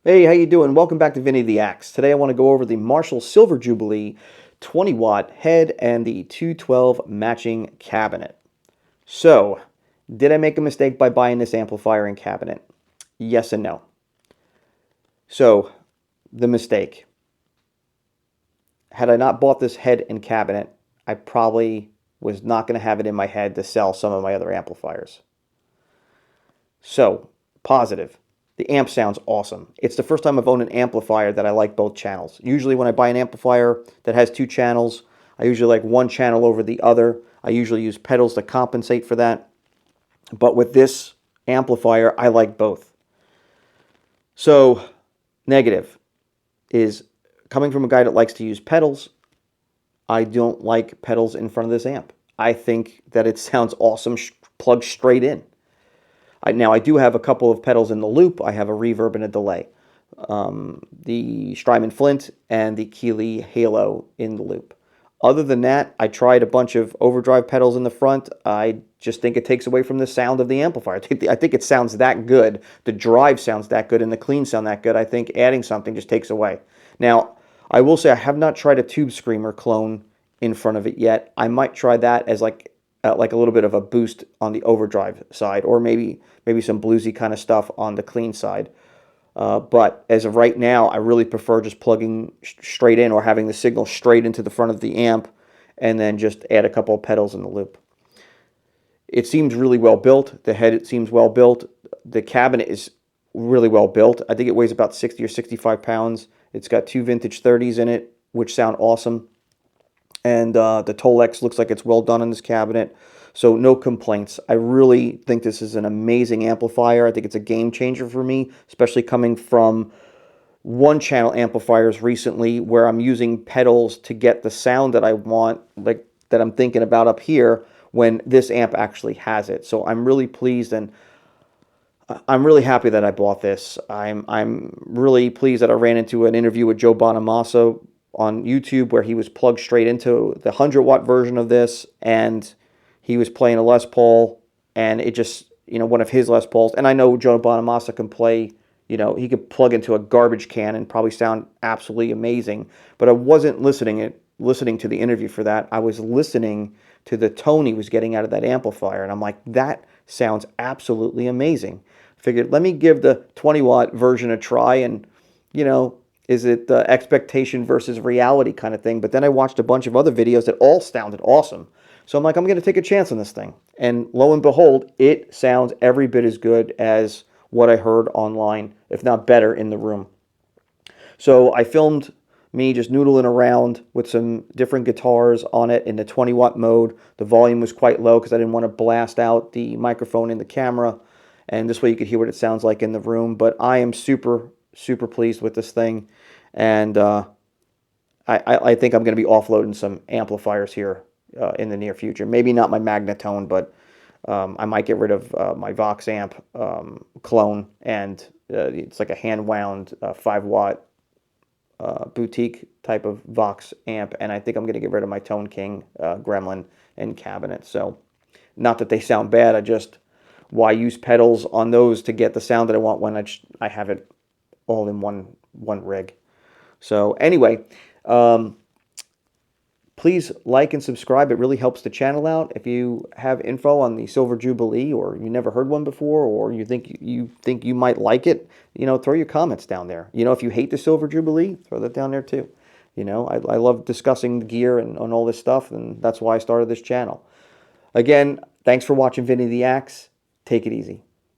Hey, how you doing? Welcome back to Vinny the Axe. Today I want to go over the Marshall Silver Jubilee 20-watt head and the 212 matching cabinet. So, did I make a mistake by buying this amplifier and cabinet? Yes and no. So, the mistake. Had I not bought this head and cabinet, I probably was not going to have it in my head to sell some of my other amplifiers. So, positive. The amp sounds awesome. It's the first time I've owned an amplifier that I like both channels. Usually when I buy an amplifier that has two channels, I usually like one channel over the other. I usually use pedals to compensate for that. But with this amplifier, I like both. So, negative is coming from a guy that likes to use pedals. I don't like pedals in front of this amp. I think that it sounds awesome plugged straight in. Now, I do have a couple of pedals in the loop. I have a reverb and a delay. The Strymon Flint and the Keeley Halo in the loop. Other than that, I tried a bunch of overdrive pedals in the front. I just think it takes away from the sound of the amplifier. I think it sounds that good. The drive sounds that good and the clean sound that good. I think adding something just takes away. Now, I will say I have not tried a Tube Screamer clone in front of it yet. I might try that as like a little bit of a boost on the overdrive side, or maybe some bluesy kind of stuff on the clean side. But as of right now, I really prefer just plugging straight in or having the signal straight into the front of the amp and then just add a couple of pedals in the loop. It seems really well built. The head, it seems well built. The cabinet is really well built. I think it weighs about 60 or 65 pounds. It's got two vintage 30s in it, which sound awesome. And the Tolex looks like it's well done in this cabinet. So no complaints. I really think this is an amazing amplifier. I think it's a game changer for me, especially coming from one-channel amplifiers recently where I'm using pedals to get the sound that I want, like that I'm thinking about up here, when this amp actually has it. So I'm really pleased and I'm really happy that I bought this. I'm really pleased that I ran into an interview with Joe Bonamassa on YouTube where he was plugged straight into the 100-watt version of this, and he was playing a Les Paul, and it just, one of his Les Pauls. And I know Joe Bonamassa can play, he could plug into a garbage can and probably sound absolutely amazing. But I wasn't listening to the interview for that. I was listening to the tone he was getting out of that amplifier, and I'm like, that sounds absolutely amazing. Figured, let me give the 20-watt version a try, and, is it the expectation versus reality kind of thing? But then I watched a bunch of other videos that all sounded awesome. So I'm like, I'm going to take a chance on this thing. And lo and behold, it sounds every bit as good as what I heard online, if not better, in the room. So I filmed me just noodling around with some different guitars on it in the 20-watt mode. The volume was quite low because I didn't want to blast out the microphone in the camera. And this way you could hear what it sounds like in the room. But I am super pleased with this thing. And I think I'm going to be offloading some amplifiers here in the near future. Maybe not my Magnatone, but I might get rid of my Vox amp clone, and it's like a hand-wound 5-watt boutique type of Vox amp, and I think I'm going to get rid of my Tone King Gremlin and cabinet. So, not that they sound bad, I just, why use pedals on those to get the sound that I want when I have it all in one rig. So anyway, please like and subscribe. It really helps the channel out. If you have info on the Silver Jubilee, or you never heard one before, or you think you might like it, throw your comments down there. If you hate the Silver Jubilee, throw that down there too. I love discussing the gear and all this stuff, and that's why I started this channel. Again, thanks for watching Vinny the Axe. Take it easy.